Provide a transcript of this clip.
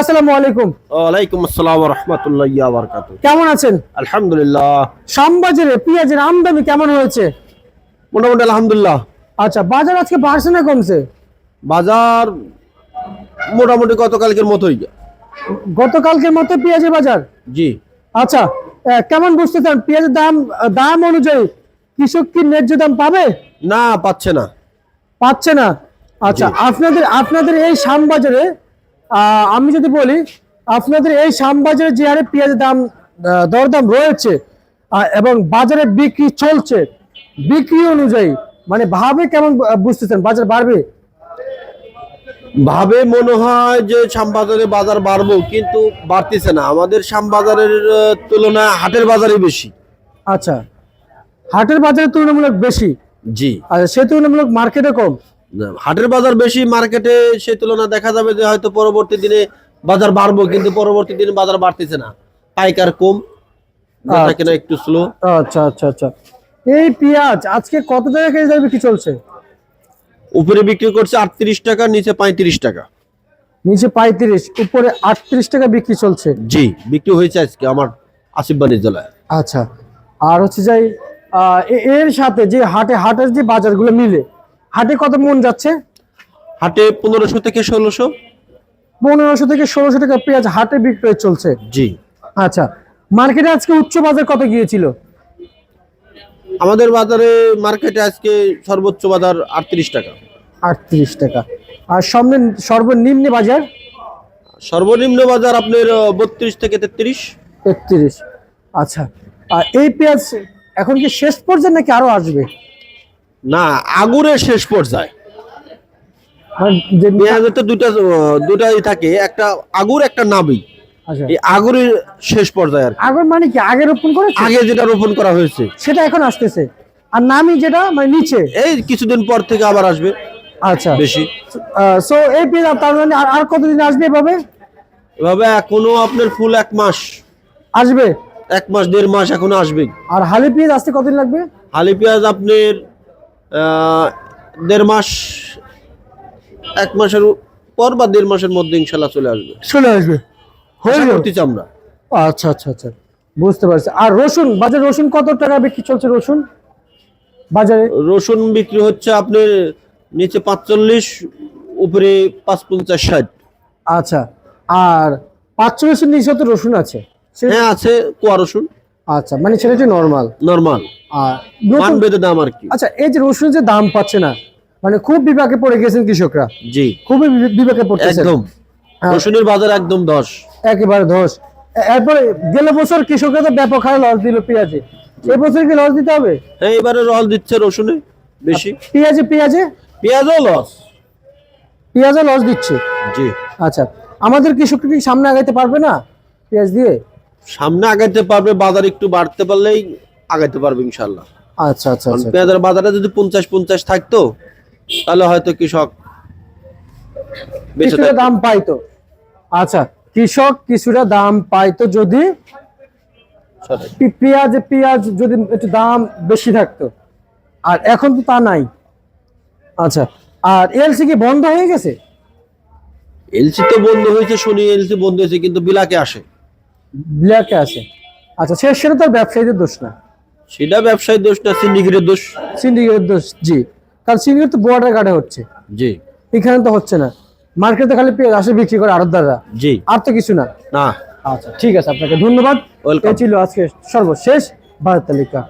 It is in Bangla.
আসসালামু আলাইকুম। ওয়ালাইকুম আসসালাম ওয়া রাহমাতুল্লাহি ওয়া বারাকাতুহু। কেমন আছেন? আলহামদুলিল্লাহ। শ্যামবাজারে পেঁয়াজের আমদানি কেমন হয়েছে? মোটামুটি আলহামদুলিল্লাহ। আচ্ছা, বাজার আজকে বাড়ছে না কমছে? বাজার মোটামুটি গতকালকের মতোই। গতকালকের মতো পেঁয়াজের বাজার? জি। আচ্ছা, কেমন বুঝতেছেন পেঁয়াজের দাম? দাম অনুযায়ী কৃষক কি ন্যায্য দাম পাবে? না, পাচ্ছে না। পাচ্ছে না। আচ্ছা, জি। আপনাদের এই শ্যামবাজারে আমি যদি বলি, আপনাদের এই শ্যামবাজারে যে হারে পেঁয়াজের দাম দরদাম রয়েছে এবং বাজারে বিক্রি চলছে, বিক্রি অনুযায়ী মানে ভাবে কেমন বুঝতেছেন বাজার বাড়বে? ভাবে মনে হয় যে শ্যামবাজারে বাজার বাড়বো, কিন্তু বাড়তেছে না। আমাদের শ্যামবাজারের তুলনায় হাটের বাজারই বেশি। আচ্ছা, হাটের বাজারে তুলনামূলক বেশি। জি। আচ্ছা, সে তুলনামূলক মার্কেটে কম। হাটের বাজার বেশি, মার্কেটে সে তুলনা দেখা যাবে যে হয়তো পরবর্তী দিনে বাজার বাড়বো, কিন্তু পরবর্তী দিনে বাজার বাড়তেছে না। পাইকার কম, বেচা কেনা একটু স্লো। আচ্ছা আচ্ছা আচ্ছা, এই পেঁয়াজ আজকে কত টাকা কেজি দরে বিক্রি চলছে? উপরে বিক্রি করছে 38 টাকা, নিচে 35 টাকা। নিচে 35, উপরে 38 টাকা বিক্রি চলছে। জি, বিক্রি হয়েছে আজকে আমার আসিফ বাণিজ্যালয়ে। আচ্ছা, আর হচ্ছে যাই এর সাথে যে হাটের যে বাজারগুলো মিলে হাটে কত মন যাচ্ছে? হাটে 1500 থেকে 1600। 1500 থেকে 1600 টাকা পেঁয়াজ হাটে বিক্রয় চলছে। জি। আচ্ছা, মার্কেটে আজকে উচ্চ বাজার কত গিয়েছিল? আমাদের বাজারে মার্কেটে আজকে সর্বোচ্চ বাজার 38 টাকা। 38 টাকা। আর সর্বনিম্ন বাজার? সর্বনিম্ন বাজার আপনার 32 থেকে 33। 33। আচ্ছা, আর এই পেঁয়াজ এখন কি শেষ পর্যায়ে নাকি আরো আসবে? না, আগুরের শেষ পর্যায়ে। মানে পেঁয়াজের তো দুটাই থাকে, একটা আগুর একটা নাবি। আচ্ছা, এই আগুরের শেষ পর্যায়ে আর কি। আগে মানে কি আগে রোপণ করেছে আগে যেটা রোপণ করা হয়েছে সেটা এখন আসতেছে, আর নামি যেটা মানে নিচে এই কিছুদিন পর থেকে আবার আসবে। আচ্ছা, বেশি। সো এই পেঁয়াজ তার মানে আর কতদিন আসবে এভাবে? এভাবে এখনো আপনার ফুল 1 মাস, আসবে 1 মাস 1.5 মাস এখনো আসবে। আর হালি পেঁয়াজ আসতে কতদিন লাগবে? হালি পেঁয়াজ আপনার 1.5 মাস, 1 মাসের পর বা 1.5 মাসের মধ্যে ইনশাল্লাহ চলে আসবে। চলে আসবে, হয়ে আশা যাবে। করতেছি আমরা। আচ্ছা আচ্ছা আচ্ছা, বুঝতে পারছি। আর রসুন বাজারে রসুন কত টাকা বিক্রি চলছে রসুন বাজারে? রসুন বিক্রি হচ্ছে আপনার নিচে 45, উপরে 55 60। আচ্ছা, আর 45 নিচে তো রসুন আছে? হ্যাঁ আছে, কোয়া রসুন। আচ্ছা, মানে সেটা হচ্ছে নরমাল। নরমাল আর মান বেঁধে দাম আর কি। আচ্ছা, এই যে রসুন যে দাম পাচ্ছে না, মানে খুব বিপাকে পড়ে গেছেন কৃষকরা। জি, খুবই বিপাকে পড়তেছে একদম। রসুনের বাজার একদম 10। একেবারে ধস। এরপরে গেল বছর কৃষকরা তো ব্যাপক হারে লস দিল পেঁয়াজে, এবছর কি লস দিতে হবে? হ্যাঁ, এবারে রল দিচ্ছে রসুনে বেশি। পেঁয়াজে পেঁয়াজও লস। লস দিচ্ছে। জি। আচ্ছা, আমাদের কৃষকরা কি সামনে আগাইতে পারবে না পেঁয়াজ দিয়ে? সামনে আগাইতে পারবে, বাজার একটু বাড়তে পারলেই আগাইতে পারবে ইনশাল্লাহ। আচ্ছা আচ্ছা আচ্ছা, পেঁয়াজের বাজারে যদি 50-50 থাকতো তাহলে হয়তো কৃষক বেঁচে কিছুটা থাকতো। দাম পাইতো। আচ্ছা, কৃষক কিছুটা দাম পাইতো যদি পেঁয়াজ যদি একটু দাম বেশি থাকতো, আর এখন তো তা নাই। আচ্ছা, আর এলসি কি বন্ধ হয়ে গেছে? এলসি তো বন্ধ হয়েছে, শুনি এলসি বন্ধ হয়েছে, কিন্তু বিলাকে আসে। ব্ল্যাকে আছে। আচ্ছা, সেটা তো ব্যবসায়ীদের দোষ না, সেটা ব্যবসায়ীর দোষ না, সিন্ডিকেটের দোষ। সিন্ডিকেটের দোষ। জি, কারণ সিন্ডিকেট তো বর্ডার গার্ডে হচ্ছে, জি। এখানে তো হচ্ছে না। মার্কেটে খালি পেঁয়াজ আসে বিক্রি করে আড়তদাররা, জি। আর তো কিছু না। না। আচ্ছা, ঠিক আছে, আপনাকে ধন্যবাদ। Welcome. এই ছিল আজকে সর্বশেষ বাজার তালিকা।